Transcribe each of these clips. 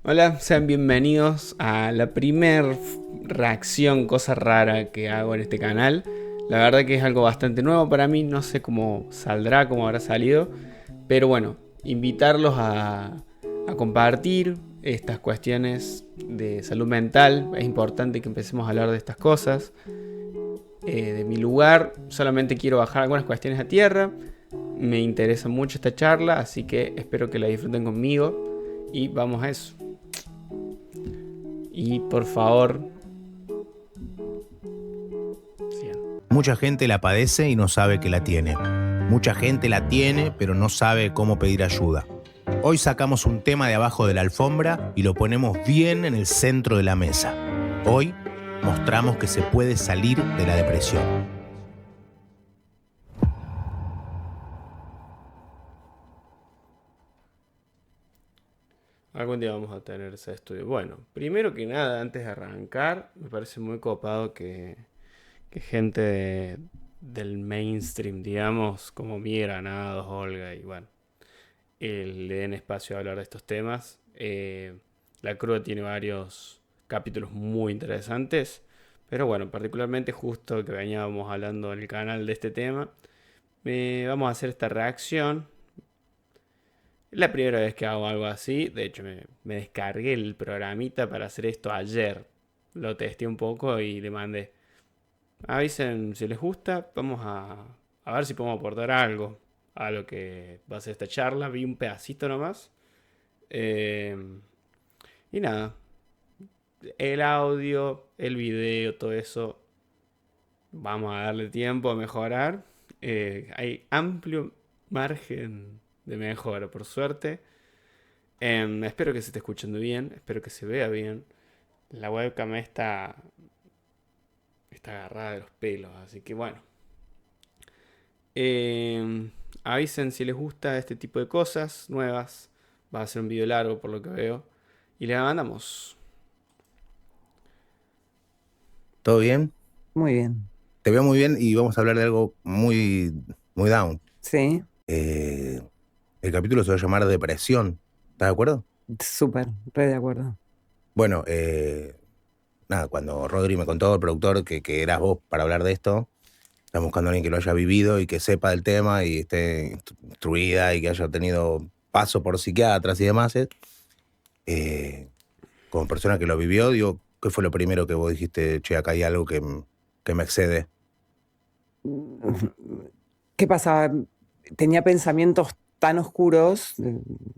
Hola, sean bienvenidos a la primer reacción, cosa rara que hago en este canal. La verdad que es algo bastante nuevo para mí, no sé cómo saldrá, cómo habrá salido, pero bueno, invitarlos a compartir estas cuestiones de salud mental. Es importante que empecemos a hablar de estas cosas. De mi lugar, solamente quiero bajar algunas cuestiones a tierra. Me interesa mucho esta charla, así que espero que la disfruten conmigo y vamos a eso. Y por favor, sigan. Mucha gente la padece y no sabe que la tiene. Mucha gente la tiene, pero no sabe cómo pedir ayuda. Hoy sacamos un tema de abajo de la alfombra y lo ponemos bien en el centro de la mesa. Hoy mostramos que se puede salir de la depresión. Algún día vamos a tener ese estudio. Bueno, primero que nada, antes de arrancar, me parece muy copado que gente del mainstream, digamos, como Miguel Granados, Olga y bueno, le den espacio a hablar de estos temas. La Cruda tiene varios capítulos muy interesantes, pero bueno, particularmente justo que veníamos hablando en el canal de este tema, vamos a hacer esta reacción. Es la primera vez que hago algo así. De hecho, me descargué el programita para hacer esto ayer. Lo testé un poco y le mandé. Avisen si les gusta. Vamos a ver si podemos aportar algo a lo que va a ser esta charla. Vi un pedacito nomás. Eh, y nada. El audio, el video, todo eso. Vamos a darle tiempo a mejorar. Hay amplio margen de mejora, por suerte. Espero que se esté escuchando bien, espero que se vea bien. La webcam está agarrada de los pelos, así que bueno. Avisen si les gusta este tipo de cosas nuevas. Va a ser un video largo por lo que veo. Y le mandamos. ¿Todo bien? Muy bien. Te veo muy bien y vamos a hablar de algo muy down. Sí, El capítulo se va a llamar Depresión. ¿Estás de acuerdo? súper, re de acuerdo. Bueno, nada, cuando Rodri me contó, el productor, que eras vos para hablar de esto, estamos buscando a alguien que lo haya vivido y que sepa del tema y esté instruida y que haya tenido paso por psiquiatras y demás. Como persona que lo vivió, digo, ¿qué fue lo primero que vos dijiste? Che, acá hay algo que me excede. ¿Qué pasaba? Tenía pensamientos tan oscuros,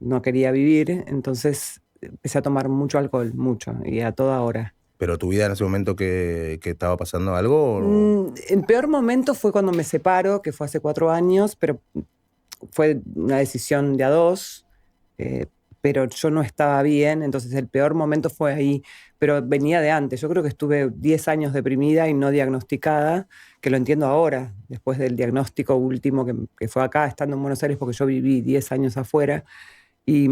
no quería vivir, entonces empecé a tomar mucho alcohol, mucho, y a toda hora. ¿Pero tu vida en ese momento que estaba pasando algo? El peor momento fue cuando me separo, que fue hace 4 años, pero fue una decisión de a dos, eh, pero yo no estaba bien, entonces el peor momento fue ahí, pero venía de antes. Yo creo que estuve 10 años deprimida y no diagnosticada, que lo entiendo ahora, después del diagnóstico último que fue acá, estando en Buenos Aires, porque yo viví 10 años afuera y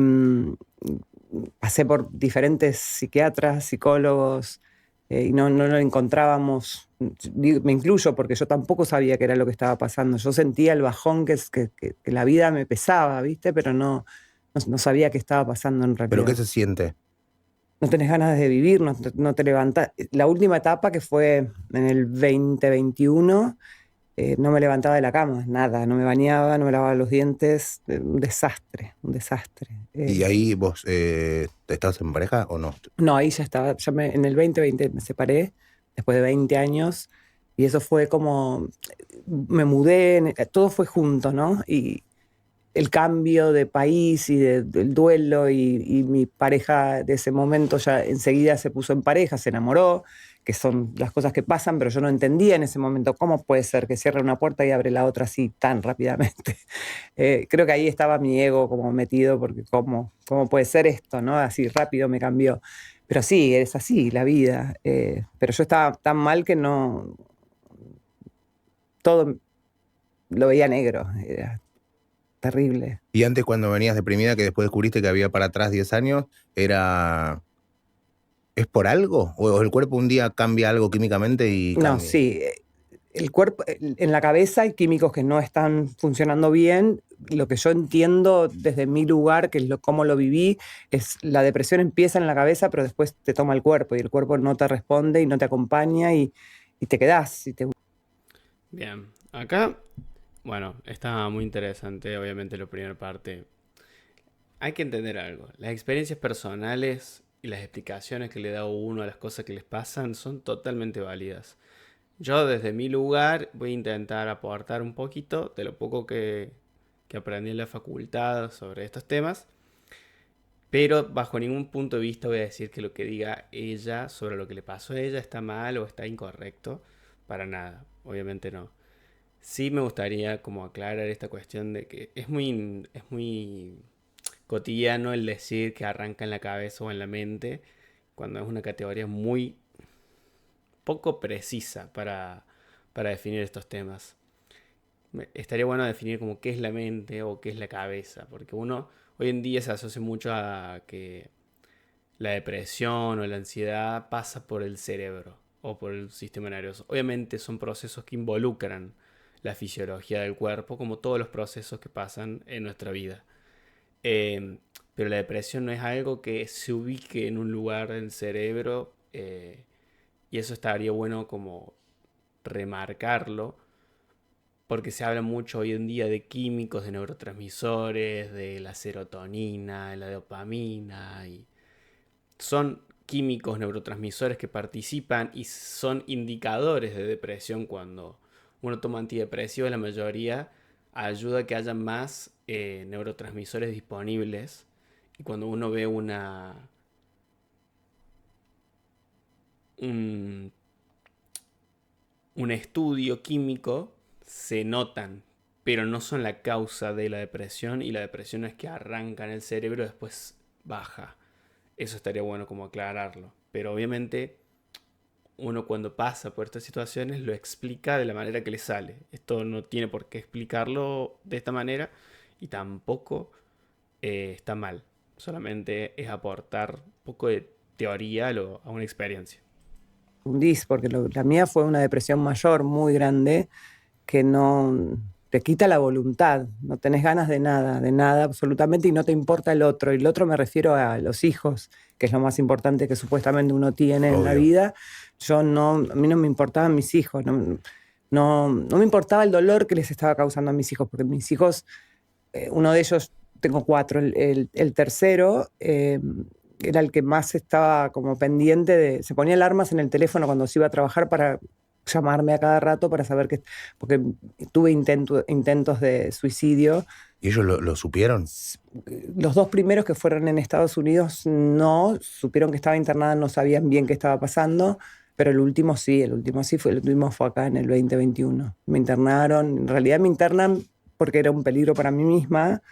pasé por diferentes psiquiatras, psicólogos, y no lo encontrábamos. Me incluyo porque yo tampoco sabía qué era lo que estaba pasando. Yo sentía el bajón que la vida me pesaba, ¿viste? Pero no sabía qué estaba pasando en ¿Pero qué realidad. se siente? No tenés ganas de vivir, no te levantás. La última etapa, que fue en el 2021, no me levantaba de la cama, nada, no me bañaba, no me lavaba los dientes, un desastre, un desastre. ¿Y ahí vos estás en pareja o no? No, ahí ya estaba, en el 2020 me separé, después de 20 años, y eso fue como, me mudé, todo fue junto, ¿no? Y el cambio de país y del duelo y mi pareja de ese momento ya enseguida se puso en pareja, se enamoró, que son las cosas que pasan, pero yo no entendía en ese momento cómo puede ser que cierre una puerta y abre la otra así tan rápidamente. Creo que ahí estaba mi ego como metido, porque cómo puede ser esto, ¿no? Así rápido me cambió. Pero sí, es así la vida. Pero yo estaba tan mal que no, todo lo veía negro, era terrible. Y antes cuando venías deprimida, que después descubriste que había para atrás 10 años, ¿es por algo? ¿O el cuerpo un día cambia algo químicamente y No, cambia? sí. el cuerpo, en la cabeza hay químicos que no están funcionando bien. Lo que yo entiendo desde mi lugar, que es cómo lo viví, es la depresión empieza en la cabeza, pero después te toma el cuerpo y el cuerpo no te responde y no te acompaña y te quedás. Bien, acá, bueno, está muy interesante, obviamente la primera parte. Hay que entender algo. Las experiencias personales y las explicaciones que le da uno a las cosas que les pasan son totalmente válidas. Yo desde mi lugar voy a intentar aportar un poquito de lo poco que aprendí en la facultad sobre estos temas, pero bajo ningún punto de vista voy a decir que lo que diga ella sobre lo que le pasó a ella está mal o está incorrecto. Para nada, obviamente no. Sí me gustaría como aclarar esta cuestión de que es muy cotidiano el decir que arranca en la cabeza o en la mente, cuando es una categoría muy poco precisa para definir estos temas. Estaría bueno definir como qué es la mente o qué es la cabeza, porque uno hoy en día se asocia mucho a que la depresión o la ansiedad pasa por el cerebro o por el sistema nervioso. Obviamente son procesos que involucran la fisiología del cuerpo, como todos los procesos que pasan en nuestra vida. Eh, pero la depresión no es algo que se ubique en un lugar del cerebro, y eso estaría bueno como remarcarlo, porque se habla mucho hoy en día de químicos, de neurotransmisores, de la serotonina, de la dopamina, y son químicos neurotransmisores que participan y son indicadores de depresión. Cuando uno toma antidepresivos, la mayoría ayuda a que haya más neurotransmisores disponibles. Y cuando uno ve un, un estudio químico, se notan, pero no son la causa de la depresión, y la depresión es que arranca en el cerebro y después baja. Eso estaría bueno como aclararlo. Pero obviamente uno cuando pasa por estas situaciones lo explica de la manera que le sale. Esto no tiene por qué explicarlo de esta manera y tampoco está mal. Solamente es aportar un poco de teoría a una experiencia. Hundís, porque la mía fue una depresión mayor, muy grande, que no te quita la voluntad, no tenés ganas de nada absolutamente, y no te importa el otro. Y el otro me refiero a los hijos, que es lo más importante que supuestamente uno tiene en la Obvio. vida. A mí no me importaban mis hijos, no me importaba el dolor que les estaba causando a mis hijos, porque mis hijos, uno de ellos, tengo cuatro, el tercero era el que más estaba como pendiente se ponía alarmas en el teléfono cuando se iba a trabajar para llamarme a cada rato para saber que, porque tuve intentos de suicidio. ¿Y ellos lo supieron? Los dos primeros, que fueron en Estados Unidos, no supieron que estaba internada, no sabían bien qué estaba pasando, pero el último sí fue, el último fue acá en el 2021. Me internaron, en realidad me internan porque era un peligro para mí misma.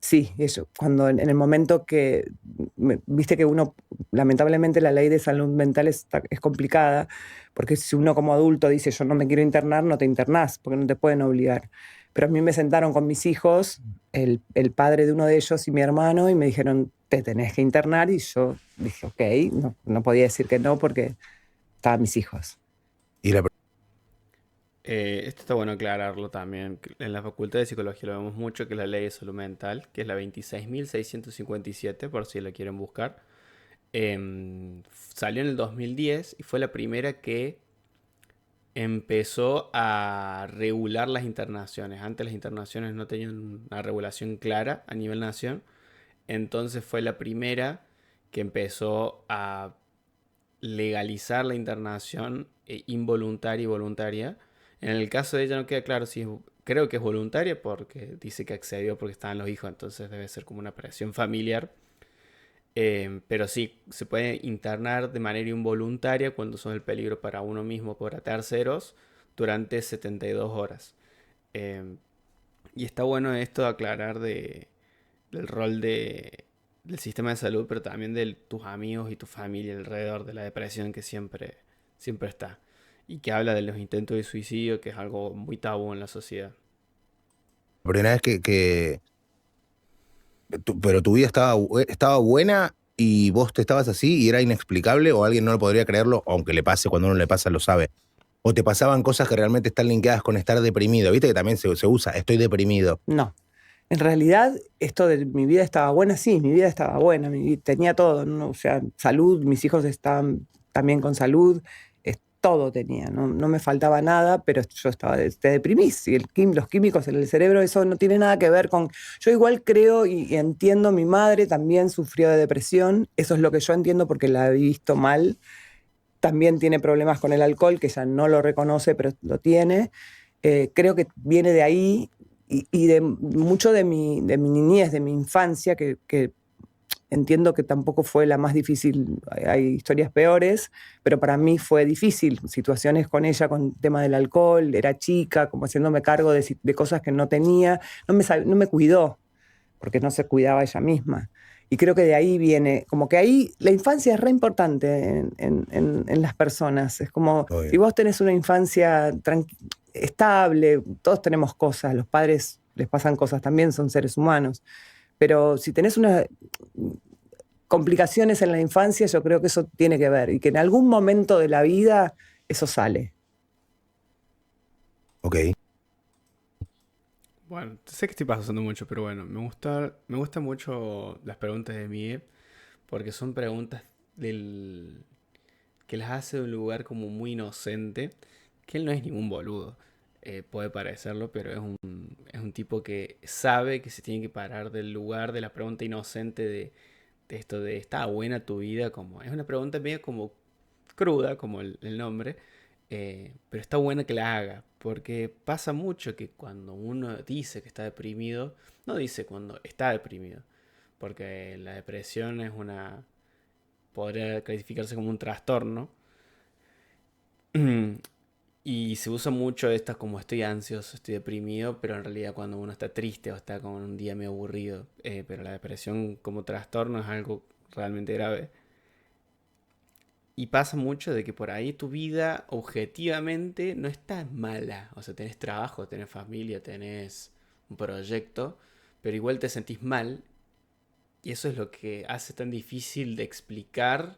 Sí, eso, cuando en el momento que, viste que uno, lamentablemente la ley de salud mental es complicada, porque si uno como adulto dice yo no me quiero internar, no te internás, porque no te pueden obligar. Pero a mí me sentaron con mis hijos, el padre de uno de ellos y mi hermano, y me dijeron, te tenés que internar, y yo dije, ok, no podía decir que no porque estaban mis hijos. Y la Esto está bueno aclararlo también. En la Facultad de Psicología lo vemos mucho, que es la ley de salud mental, que es la 26.657, por si la quieren buscar. Salió en el 2010 y fue la primera que empezó a regular las internaciones. Antes las internaciones no tenían una regulación clara a nivel nación. Entonces fue la primera que empezó a legalizar la internación involuntaria y voluntaria. En el caso de ella no queda claro si creo que es voluntaria, porque dice que accedió porque estaban los hijos, entonces debe ser como una presión familiar. Pero sí, se puede internar de manera involuntaria cuando son el peligro para uno mismo o para terceros durante 72 horas. Y está bueno esto de aclarar del rol del sistema de salud, pero también de tus amigos y tu familia alrededor de la depresión, que siempre está. Y que habla de los intentos de suicidio, que es algo muy tabú en la sociedad. primera vez pero tu vida estaba buena y vos te estabas así y era inexplicable, o alguien no lo podría creerlo, aunque le pase, cuando uno le pasa lo sabe. ¿O te pasaban cosas que realmente están linkeadas con estar deprimido? Viste que también se usa, estoy deprimido. No. En realidad, esto de mi vida estaba buena, sí, mi vida estaba buena, tenía todo, ¿no? O sea, salud, mis hijos estaban también con salud, todo tenía, no me faltaba nada, pero yo te deprimís, y los químicos en el cerebro, eso no tiene nada que ver con... Yo igual creo y entiendo, mi madre también sufrió de depresión, eso es lo que yo entiendo porque la he visto mal, también tiene problemas con el alcohol, que ella no lo reconoce, pero lo tiene. Creo que viene de ahí y de mucho de mi niñez, de mi infancia, que entiendo que tampoco fue la más difícil, hay historias peores, pero para mí fue difícil. Situaciones con ella, con el tema del alcohol, era chica, como haciéndome cargo de cosas que no tenía, no me cuidó, porque no se cuidaba ella misma. Y creo que de ahí viene, como que ahí la infancia es re importante en las personas. Es como, si vos tenés una infancia estable, todos tenemos cosas, los padres les pasan cosas también, son seres humanos. Pero si tenés unas complicaciones en la infancia, yo creo que eso tiene que ver. Y que en algún momento de la vida eso sale. Ok. Bueno, sé que estoy pasando mucho, pero bueno, me gustan mucho las preguntas de Miguel, porque son preguntas que las hace de un lugar como muy inocente, que él no es ningún boludo, puede parecerlo, pero es un tipo que sabe que se tiene que parar del lugar de la pregunta inocente de esto de ¿está buena tu vida? Como, es una pregunta medio como cruda, como el nombre, pero está buena que la haga, porque pasa mucho que cuando uno dice que está deprimido, no dice cuando está deprimido, porque la depresión podría clasificarse como un trastorno, y se usa mucho esta como estoy ansioso, estoy deprimido, pero en realidad cuando uno está triste o está con un día medio aburrido, pero la depresión como trastorno es algo realmente grave. Y pasa mucho de que por ahí tu vida objetivamente no está mala. O sea, tenés trabajo, tenés familia, tenés un proyecto, pero igual te sentís mal. Y eso es lo que hace tan difícil de explicar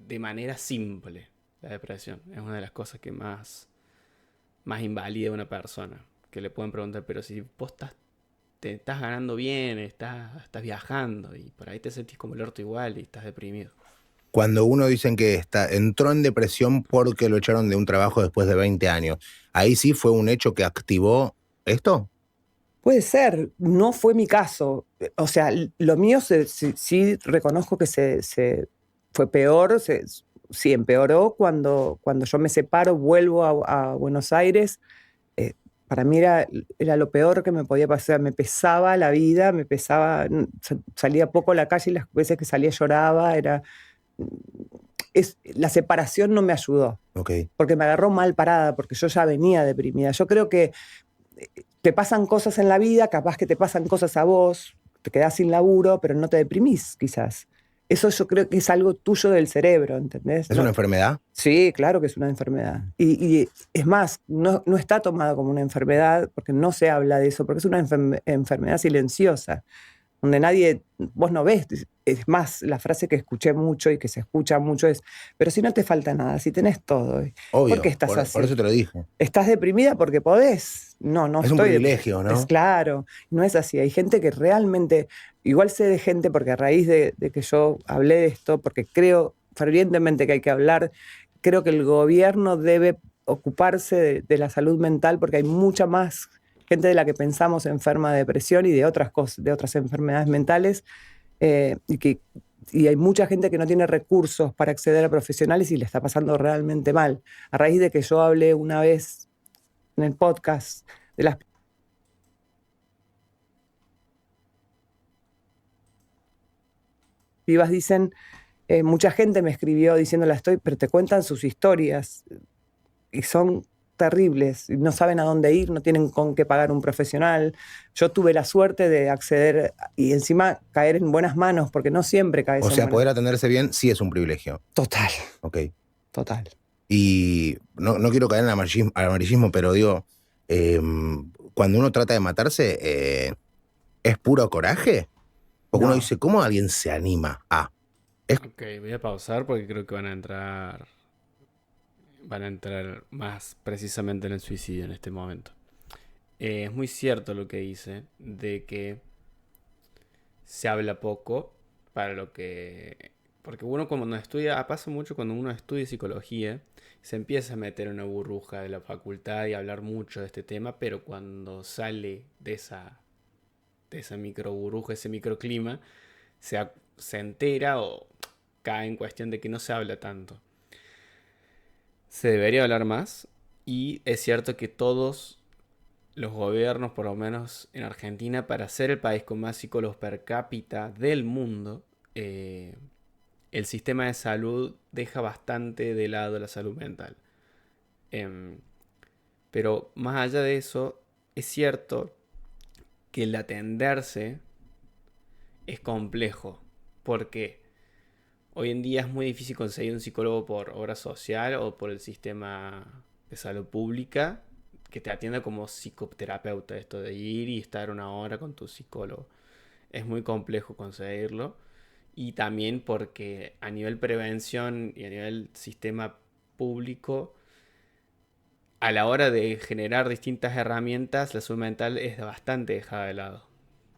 de manera simple la depresión. Es una de las cosas que más invalida a una persona. Que le pueden preguntar, pero si vos te estás ganando bien, estás viajando y por ahí te sentís como el orto igual y estás deprimido. Cuando uno dicen que entró en depresión porque lo echaron de un trabajo después de 20 años, ¿ahí sí fue un hecho que activó esto? Puede ser, no fue mi caso. O sea, lo mío sí reconozco que fue peor, sí empeoró cuando yo me separo, vuelvo a Buenos Aires. Para mí era lo peor que me podía pasar. Me pesaba la vida, salía poco a la calle y las veces que salía lloraba. La separación no me ayudó, Ok. porque me agarró mal parada, porque yo ya venía deprimida. Yo creo que te pasan cosas en la vida, capaz que te pasan cosas a vos, te quedás sin laburo, pero no te deprimís, quizás. Eso yo creo que es algo tuyo del cerebro, ¿entendés? ¿Es una enfermedad? Sí, claro que es una enfermedad. Y es más, no está tomada como una enfermedad, porque no se habla de eso, porque es una enfermedad silenciosa, donde vos no ves. Es más, la frase que escuché mucho y que se escucha mucho es, pero si no te falta nada, si tenés todo, ¿por Obvio, qué estás así? por eso te lo dije. ¿Estás deprimida porque podés? No Es un estoy privilegio, ¿no? Es claro, no es así. Hay gente que realmente, igual sé de gente, porque a raíz de que yo hablé de esto, porque creo fervientemente que hay que hablar, creo que el gobierno debe ocuparse de la salud mental, porque hay mucha más gente de la que pensamos enferma de depresión y de otras cosas, de otras enfermedades mentales, y hay mucha gente que no tiene recursos para acceder a profesionales y le está pasando realmente mal. A raíz de que yo hablé una vez en el podcast de las pibas, dicen, mucha gente me escribió diciéndola pero te cuentan sus historias y son terribles, y no saben a dónde ir, no tienen con qué pagar un profesional. Yo tuve la suerte de acceder y encima caer en buenas manos, porque no siempre caes O en sea, buenas poder atenderse bien sí es un privilegio. Total, Ok. total. Y no quiero caer en al amarillismo, pero digo, cuando uno trata de matarse, ¿es puro coraje? Porque uno No. dice, ¿cómo alguien se anima a? Ok, voy a pausar porque creo que van a entrar van a entrar más precisamente en el suicidio en este momento. Es muy cierto lo que dice, de que se habla poco para lo que... Porque uno cuando estudia, pasa mucho cuando uno estudia psicología, se empieza a meter en una burbuja de la facultad y a hablar mucho de este tema, pero cuando sale de esa micro burbuja, ese microclima, se entera o cae en cuestión de que no se habla tanto. Se debería hablar más y es cierto que todos los gobiernos, por lo menos en Argentina, para ser el país con más psicólogos per cápita del mundo, el sistema de salud deja bastante de lado la salud mental. Em, pero más allá de eso, es cierto que el atenderse es complejo, porque hoy en día es muy difícil conseguir un psicólogo por obra social o por el sistema de salud pública que te atienda como psicoterapeuta, esto de ir y estar una hora con tu psicólogo. Es muy complejo conseguirlo. Y también porque a nivel prevención y a nivel sistema público, a la hora de generar distintas herramientas, la salud mental es bastante dejada de lado.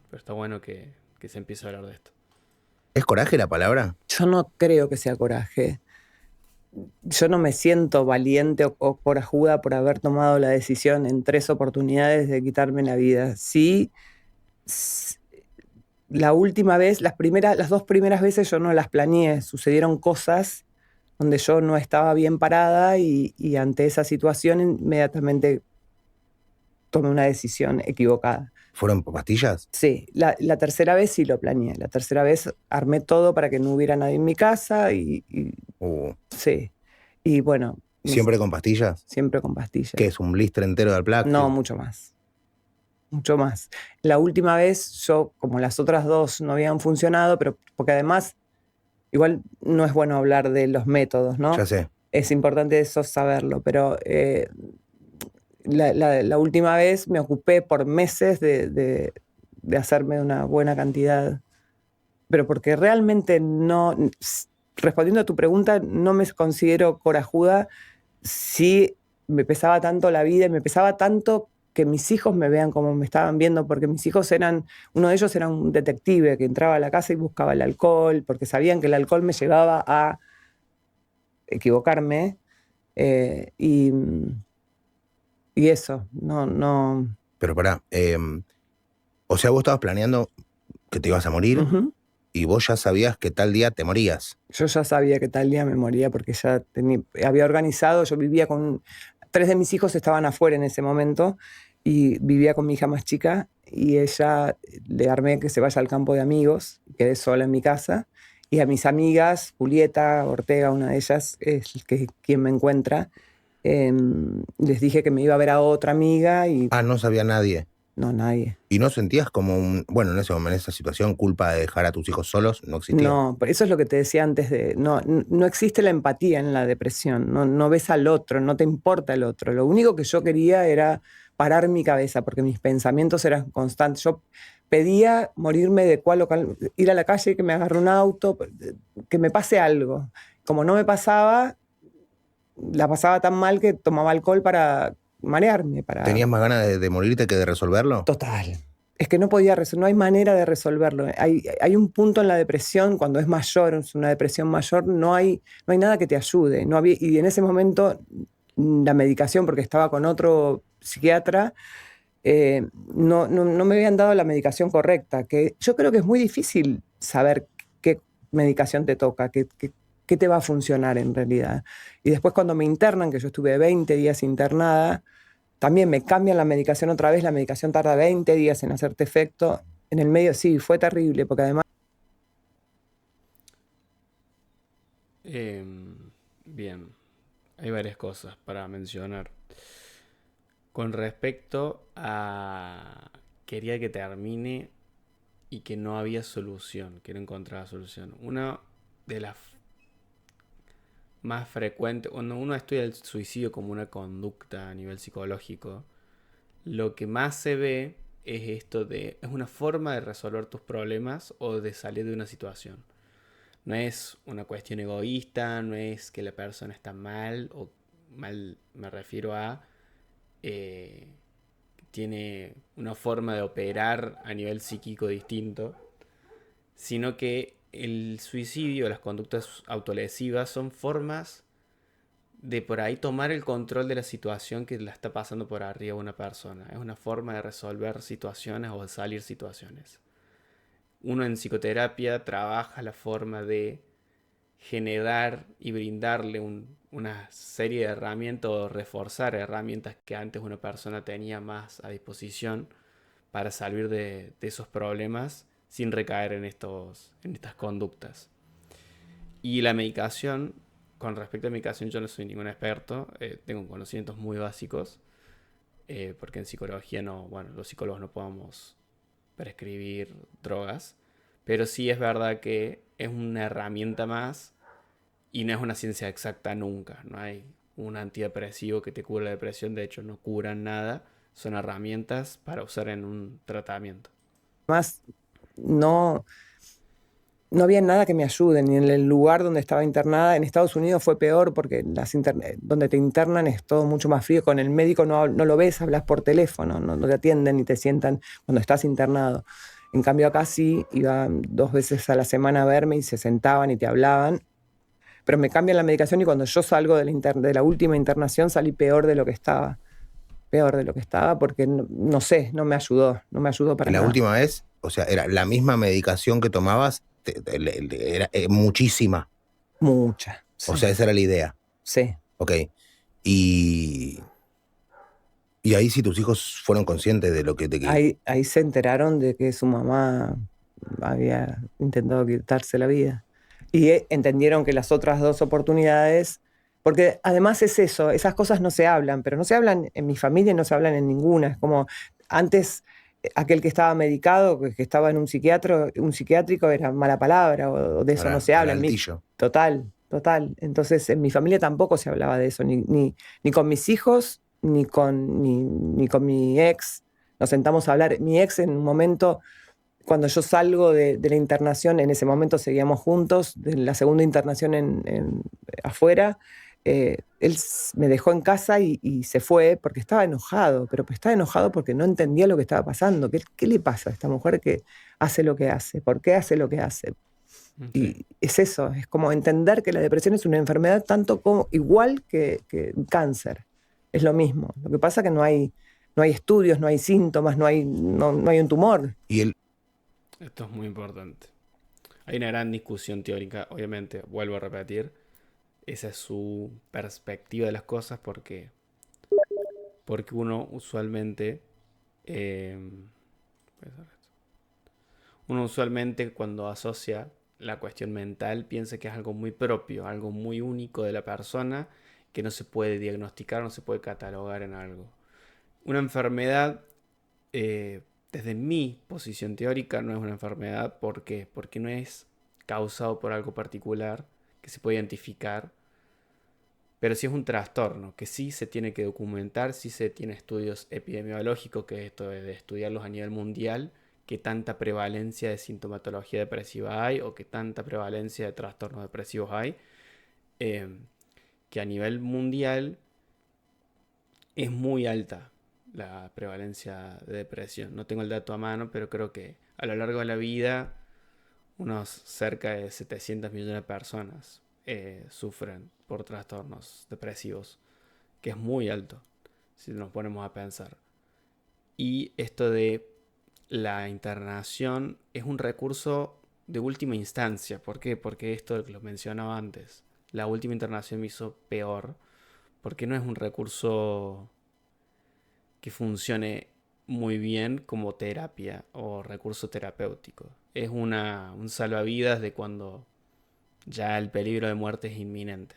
Pero está bueno que se empiece a hablar de esto. ¿Es coraje la palabra? Yo no creo que sea coraje. Yo no me siento valiente o corajuda por haber tomado la decisión en 3 oportunidades de quitarme la vida. Sí, la última vez, las 2 primeras veces yo no las planeé, sucedieron cosas donde yo no estaba bien parada y ante esa situación inmediatamente tomé una decisión equivocada. ¿Fueron pastillas? Sí, la tercera vez sí lo planeé. La tercera vez armé todo para que no hubiera nadie en mi casa sí. Y bueno, ¿Siempre con pastillas? siempre con pastillas. ¿Qué es, un blister entero de Alplax? No, mucho más. Mucho más. La última vez yo, como las otras 2 no habían funcionado, pero porque además, igual no es bueno hablar de los métodos, ¿no? Ya sé. Es importante eso saberlo, pero la última vez me ocupé por meses de hacerme una buena cantidad, pero porque realmente no, respondiendo a tu pregunta, no me considero corajuda. Sí, me pesaba tanto la vida y me pesaba tanto que mis hijos me vean como me estaban viendo, porque mis hijos uno de ellos era un detective que entraba a la casa y buscaba el alcohol, porque sabían que el alcohol me llevaba a equivocarme, y eso, no. Pero pará, o sea, vos estabas planeando que te ibas a morir Ujú. y vos ya sabías que tal día te morías. Yo ya sabía que tal día me moría porque ya había organizado, yo vivía con... 3 de mis hijos estaban afuera en ese momento y vivía con mi hija más chica y ella le armé que se vaya al campo de amigos, quedé sola en mi casa y a mis amigas, Julieta Ortega, una de ellas, es quien me encuentra, les dije que me iba a ver a otra amiga y Ah, no sabía nadie. no, nadie. ¿Y no sentías como bueno, en ese momento, en esa situación, culpa de dejar a tus hijos solos? No existía. No, eso es lo que te decía antes no existe la empatía en la depresión, no ves al otro, no te importa el otro. Lo único que yo quería era parar mi cabeza, porque mis pensamientos eran constantes. Yo pedía morirme de cual local, ir a la calle, que me agarre un auto, que me pase algo. Como no me pasaba, la pasaba tan mal que tomaba alcohol para marearme, para... ¿Tenías más ganas de morirte que de resolverlo? Total. Es que no podía no hay manera de resolverlo. Hay un punto en la depresión, cuando es mayor, es una depresión mayor, no hay nada que te ayude. Y en ese momento la medicación, porque estaba con otro psiquiatra, no me habían dado la medicación correcta, que yo creo que es muy difícil saber qué medicación te toca, qué te va a funcionar en realidad. Y después cuando me internan, que yo estuve 20 días internada, también me cambian la medicación otra vez, la medicación tarda 20 días en hacerte efecto. En el medio sí, fue terrible, porque además... Bien, hay varias cosas para mencionar. Con respecto a... Quería que termine y que no había solución, que no encontraba solución. Una de las más frecuentes, cuando uno estudia el suicidio como una conducta a nivel psicológico, lo que más se ve es esto de... Es una forma de resolver tus problemas o de salir de una situación. No es una cuestión egoísta, no es que la persona está mal o mal me refiero a que tiene una forma de operar a nivel psíquico distinto, sino que el suicidio, las conductas autolesivas son formas de por ahí tomar el control de la situación que la está pasando por arriba una persona. Es una forma de resolver situaciones o de salir situaciones. Uno en psicoterapia trabaja la forma de generar y brindarle una serie de herramientas o reforzar herramientas que antes una persona tenía más a disposición para salir de esos problemas sin recaer en estas conductas. Y la medicación, con respecto a medicación, yo no soy ningún experto, tengo conocimientos muy básicos, porque en psicología los psicólogos no podemos prescribir drogas, pero sí es verdad que es una herramienta más y no es una ciencia exacta nunca. No hay un antidepresivo que te cure la depresión, de hecho no curan nada, son herramientas para usar en un tratamiento. Además, no, no había nada que me ayude, ni en el lugar donde estaba internada. En Estados Unidos fue peor porque donde te internan es todo mucho más frío. Con el médico no lo ves, hablas por teléfono, no te atienden ni te sientan cuando estás internado. En cambio acá sí, iban 2 veces a la semana a verme y se sentaban y te hablaban. Pero me cambian la medicación y cuando yo salgo de la última internación salí peor de lo que estaba. Peor de lo que estaba porque no sé, no me ayudó para La nada. última vez, o sea, era la misma medicación que tomabas, era muchísima. Mucha. O Sí. sea, esa era la idea. Sí. Ok. Y ahí sí tus hijos fueron conscientes de lo que te... Ahí se enteraron de que su mamá había intentado quitarse la vida. Y entendieron que las otras 2 oportunidades, porque además es eso, esas cosas no se hablan, pero no se hablan en mi familia y no se hablan en ninguna. Es como antes, aquel que estaba medicado, que estaba en un psiquiátrico era mala palabra, o de eso no se habla. Total. Entonces en mi familia tampoco se hablaba de eso, ni con mis hijos, ni con mi ex. Nos sentamos a hablar. Mi ex en un momento, cuando yo salgo de la internación, en ese momento seguíamos juntos, de la segunda internación afuera, él me dejó en casa y se fue porque estaba enojado, pero estaba enojado porque no entendía lo que estaba pasando. ¿Qué le pasa a esta mujer que hace lo que hace? ¿Por qué hace lo que hace? Y es eso, es como entender que la depresión es una enfermedad igual que un cáncer. Es lo mismo. Lo que pasa es que no hay estudios, no hay síntomas, no hay un tumor. Esto es muy importante. Hay una gran discusión teórica, obviamente, vuelvo a repetir. Esa es su perspectiva de las cosas porque uno usualmente cuando asocia la cuestión mental piensa que es algo muy propio, algo muy único de la persona que no se puede diagnosticar, no se puede catalogar en algo. Una enfermedad, desde mi posición teórica, no es una enfermedad. ¿Por qué? Porque no es causado por algo particular que se puede identificar, pero sí es un trastorno que sí se tiene que documentar, sí se tiene estudios epidemiológicos, que es esto de estudiarlos a nivel mundial, qué tanta prevalencia de sintomatología depresiva hay o qué tanta prevalencia de trastornos depresivos hay, que a nivel mundial es muy alta la prevalencia de depresión. No tengo el dato a mano, pero creo que a lo largo de la vida unos cerca de 700 millones de personas sufren por trastornos depresivos, que es muy alto si nos ponemos a pensar. Y esto de la internación es un recurso de última instancia. ¿Por qué? Porque esto lo mencionaba antes. La última internación me hizo peor, porque no es un recurso que funcione muy bien como terapia o recurso terapéutico. Es un salvavidas de cuando ya el peligro de muerte es inminente.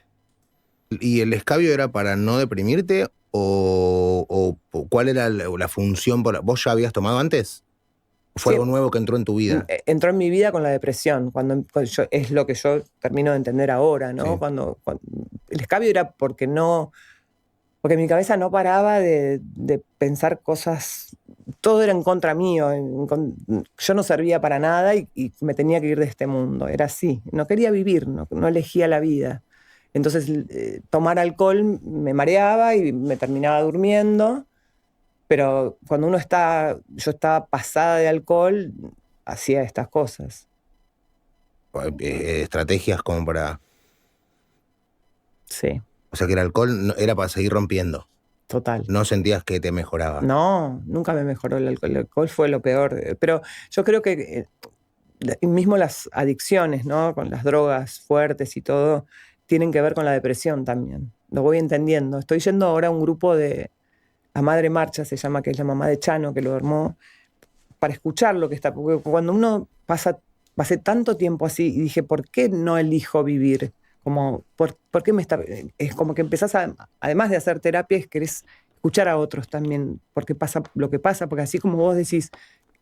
¿Y el escabio era para no deprimirte o cuál era la función? ¿Vos ya habías tomado antes? ¿O fue algo nuevo que entró en tu vida? Entró en mi vida con la depresión, es lo que yo termino de entender ahora, ¿no? Sí. Cuando el escabio era porque mi cabeza no paraba de pensar cosas, todo era en contra mío, yo no servía para nada y me tenía que ir de este mundo, era así, no quería vivir, no elegía la vida. Entonces, tomar alcohol me mareaba y me terminaba durmiendo, pero cuando yo estaba pasada de alcohol, hacía estas cosas. Estrategias como para... Sí, O sea, que el alcohol era para seguir rompiendo. total. No sentías que te mejoraba. No, nunca me mejoró el alcohol. El alcohol fue lo peor. Pero yo creo que mismo las adicciones, ¿no? Con las drogas fuertes y todo, tienen que ver con la depresión también. Lo voy entendiendo. Estoy yendo ahora a un grupo de La Madre Marcha, se llama, que es la mamá de Chano, que lo armó, para escuchar lo que está. Porque cuando uno pasé tanto tiempo así y dije, ¿por qué no elijo vivir? Como, ¿por qué me está...? Es como que empezás además de hacer terapia, querés escuchar a otros también, porque pasa lo que pasa, porque así como vos decís,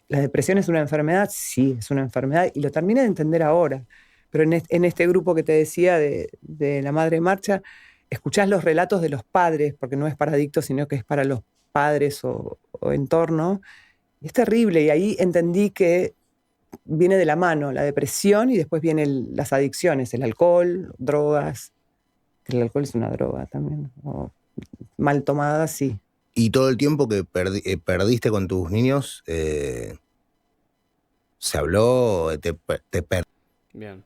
la depresión es una enfermedad, sí, es una enfermedad, y lo terminé de entender ahora. Pero en este grupo que te decía de La Madre Marcha, escuchás los relatos de los padres, porque no es para adictos, sino que es para los padres o entorno, y es terrible, y ahí entendí que viene de la mano la depresión y después vienen las adicciones, el alcohol, drogas, que el alcohol es una droga también, o mal tomada, sí. Y todo el tiempo que perdiste con tus niños, se habló, Bien.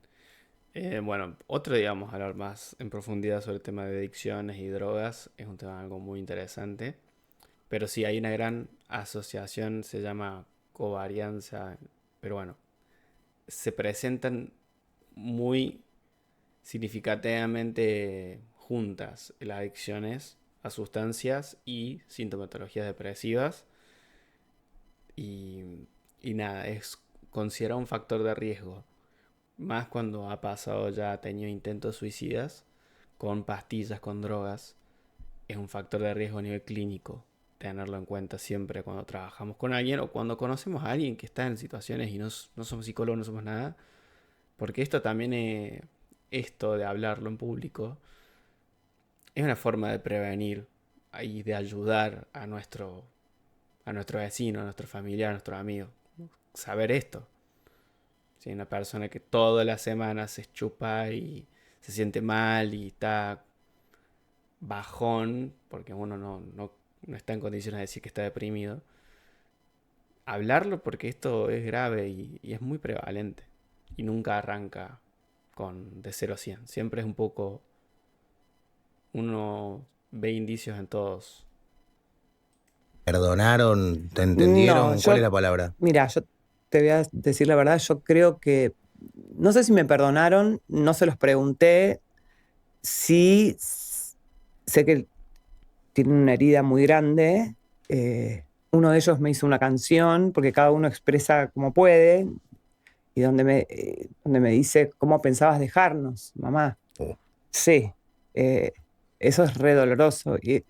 Bueno, otro día vamos a hablar más en profundidad sobre el tema de adicciones y drogas. Es un tema algo muy interesante. Pero sí, hay una gran asociación, se llama covarianza. Pero bueno, se presentan muy significativamente juntas las adicciones a sustancias y sintomatologías depresivas. Y, y nada, es considerado un factor de riesgo. Más cuando ha pasado ya, ha tenido intentos suicidas con pastillas, con drogas. Es un factor de riesgo a nivel clínico. Tenerlo en cuenta siempre cuando trabajamos con alguien o cuando conocemos a alguien que está en situaciones y no somos psicólogos, no somos nada. Porque esto también esto de hablarlo en público es una forma de prevenir y de ayudar a nuestro vecino, a nuestro familiar, a nuestro amigo. Saber esto. Si hay una persona que todas las semanas se chupa y se siente mal y está bajón, porque uno no está en condiciones de decir que está deprimido, hablarlo porque esto es grave y es muy prevalente. Y nunca arranca de 0 a 100. Siempre es un poco... Uno ve indicios en todos. perdonaron, te No, entendieron. ¿Cuál es la palabra? mira, yo te voy a decir la verdad, yo creo que, no sé si me perdonaron, no se los pregunté, sí sé que tienen una herida muy grande. Uno de ellos me hizo una canción, porque cada uno expresa como puede, y donde me dice, ¿cómo pensabas dejarnos, mamá? Oh. Sí, eh, eso es re doloroso. Y,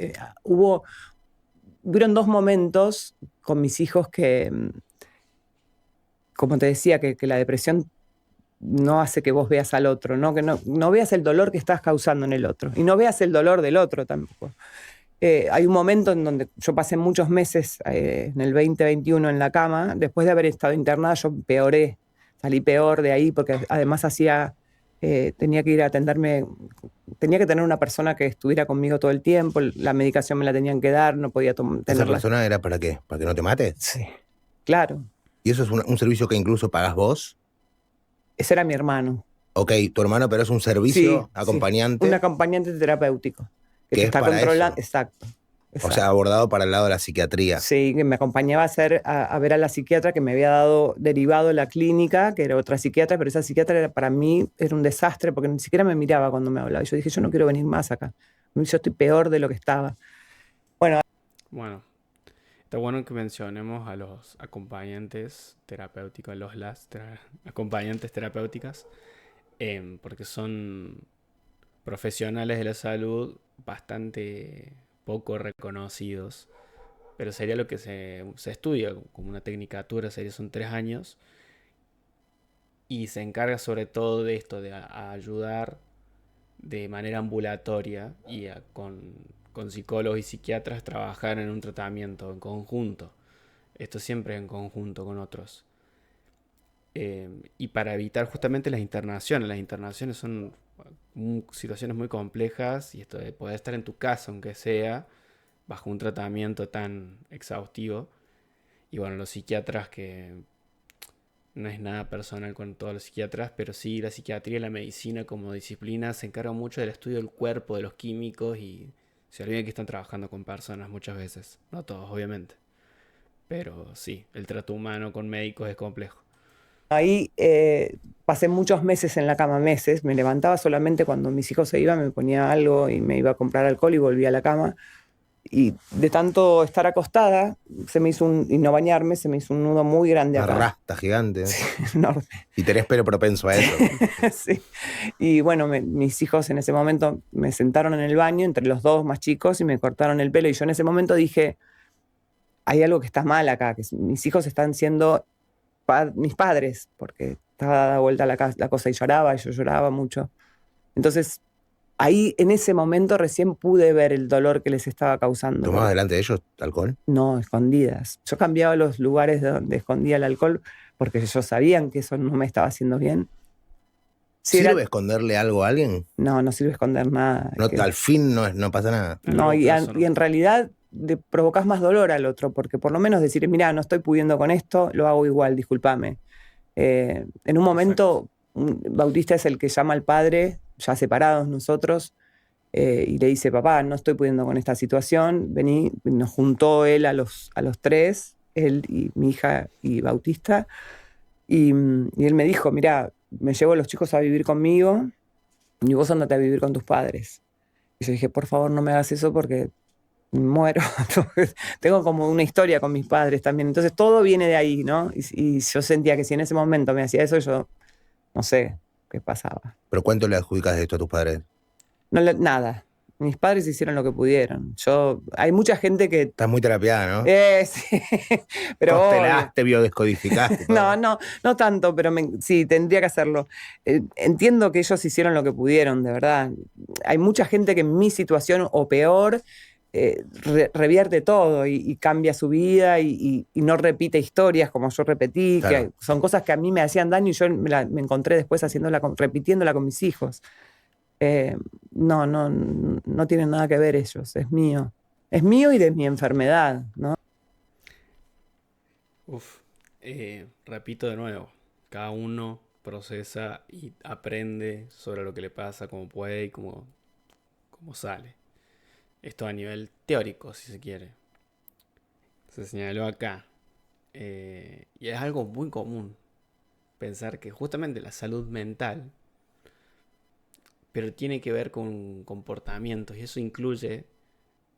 hubieron dos momentos con mis hijos que, como te decía, que la depresión no hace que vos veas al otro, ¿no? Que no veas el dolor que estás causando en el otro, y no veas el dolor del otro tampoco. Hay un momento en donde yo pasé muchos meses en el 2021 en la cama. Después de haber estado internada, yo peoré, salí peor de ahí porque además tenía que ir a atenderme, tenía que tener una persona que estuviera conmigo todo el tiempo, la medicación me la tenían que dar, no podía ¿Esa tenerla. persona era para qué? ¿Para que no te mate? Sí, claro, ¿Y eso es un servicio que incluso pagas vos? ese era mi hermano. Ok, tu hermano, pero es un Sí, servicio sí, un acompañante acompañante terapéutico que te que es está para controlando. eso. Exacto, O sea, exacto. abordado para el lado de la psiquiatría. Sí, que me acompañaba a ver a la psiquiatra que me había dado derivado de la clínica, que era otra psiquiatra, pero esa psiquiatra para mí era un desastre porque ni siquiera me miraba cuando me hablaba. Y yo dije, yo no quiero venir más acá. Yo estoy peor de lo que estaba. Bueno, Bueno, está bueno que mencionemos a los acompañantes terapéuticos, acompañantes terapéuticas, porque son profesionales de la salud bastante poco reconocidos. Pero sería lo que se estudia como una tecnicatura, son 3 años. Y se encarga sobre todo de esto, de a ayudar de manera ambulatoria y con psicólogos y psiquiatras trabajar en un tratamiento en conjunto. Esto siempre en conjunto con otros. Y para evitar justamente las internaciones. Las internaciones son situaciones muy complejas y esto de poder estar en tu casa, aunque sea, bajo un tratamiento tan exhaustivo. Y bueno, los psiquiatras, que no es nada personal con todos los psiquiatras, pero sí la psiquiatría y la medicina como disciplina se encargan mucho del estudio del cuerpo, de los químicos, y se olvidan que están trabajando con personas muchas veces. No todos, obviamente. Pero sí, el trato humano con médicos es complejo. Ahí pasé muchos meses en la cama, meses. Me levantaba solamente cuando mis hijos se iban, me ponía algo y me iba a comprar alcohol y volvía a la cama. Y de tanto estar acostada y no bañarme, se me hizo un nudo muy grande Una acá. rasta gigante. Enorme. Y tenés pelo propenso a eso. Sí. Y bueno, mis hijos en ese momento me sentaron en el baño, entre los dos más chicos, y me cortaron el pelo. Y yo en ese momento dije, hay algo que está mal acá, que mis hijos están siendo mis padres, porque estaba dada vuelta la cosa y lloraba, y yo lloraba mucho. Entonces, ahí en ese momento recién pude ver el dolor que les estaba causando. ¿Tomabas delante de ellos alcohol? No, escondidas. Yo cambiaba los lugares de donde escondía el alcohol porque ellos sabían que eso no me estaba haciendo bien. Si ¿Sirve era- esconderle algo a alguien? No, no sirve esconder nada. No, al fin no pasa nada. A No, largo y, plazo, y en realidad le provocas más dolor al otro, porque por lo menos decir, mira, no estoy pudiendo con esto, lo hago igual, discúlpame. En un momento, Bautista es el que llama al padre, ya separados nosotros, y le dice, papá, no estoy pudiendo con esta situación, vení. Nos juntó él a los tres, él y mi hija y Bautista, y él me dijo, mira, me llevo a los chicos a vivir conmigo y vos andate a vivir con tus padres. Y yo dije, por favor, no me hagas eso porque me muero. Tengo como una historia con mis padres también. Entonces todo viene de ahí, ¿no? Y yo sentía que si en ese momento me hacía eso, yo no sé qué pasaba. ¿Pero cuánto le adjudicas de esto a tus padres? No, nada. Mis padres hicieron lo que pudieron. Hay mucha gente que... Estás muy terapiada, ¿no? Sí, pero obvio. Constelaste, biodescodificaste. todo. No tanto, pero sí, tendría que hacerlo. Entiendo que ellos hicieron lo que pudieron, de verdad. Hay mucha gente que en mi situación o peor revierte todo y cambia su vida y no repite historias como yo repetí, Claro. que son cosas que a mí me hacían daño y yo me encontré después repitiéndola con mis hijos. No tienen nada que ver ellos, es mío. Es mío y de mi enfermedad, ¿no? Repito de nuevo, cada uno procesa y aprende sobre lo que le pasa, como puede y como sale. Esto a nivel teórico, si se quiere. Se señaló acá. Y es algo muy común pensar que justamente la salud mental, pero tiene que ver con comportamientos, y eso incluye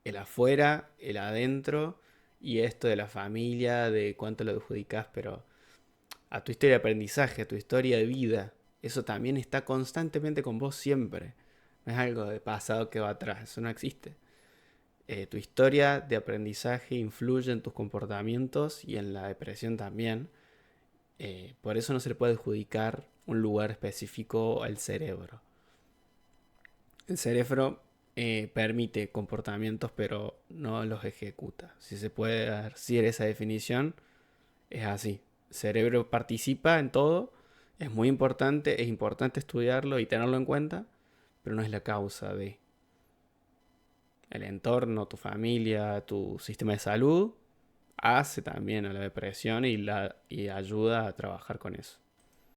el afuera, el adentro, y esto de la familia, de cuánto lo adjudicás, pero a tu historia de aprendizaje, a tu historia de vida. Eso también está constantemente con vos siempre. No es algo de pasado que va atrás, eso no existe. Tu historia de aprendizaje influye en tus comportamientos y en la depresión también. Por eso no se le puede adjudicar un lugar específico al cerebro. El cerebro permite comportamientos, pero no los ejecuta. Si se puede decir esa definición, es así. El cerebro participa en todo, es muy importante, es importante estudiarlo y tenerlo en cuenta, pero no es la causa de. El entorno, tu familia, tu sistema de salud hace también a la depresión y ayuda a trabajar con eso.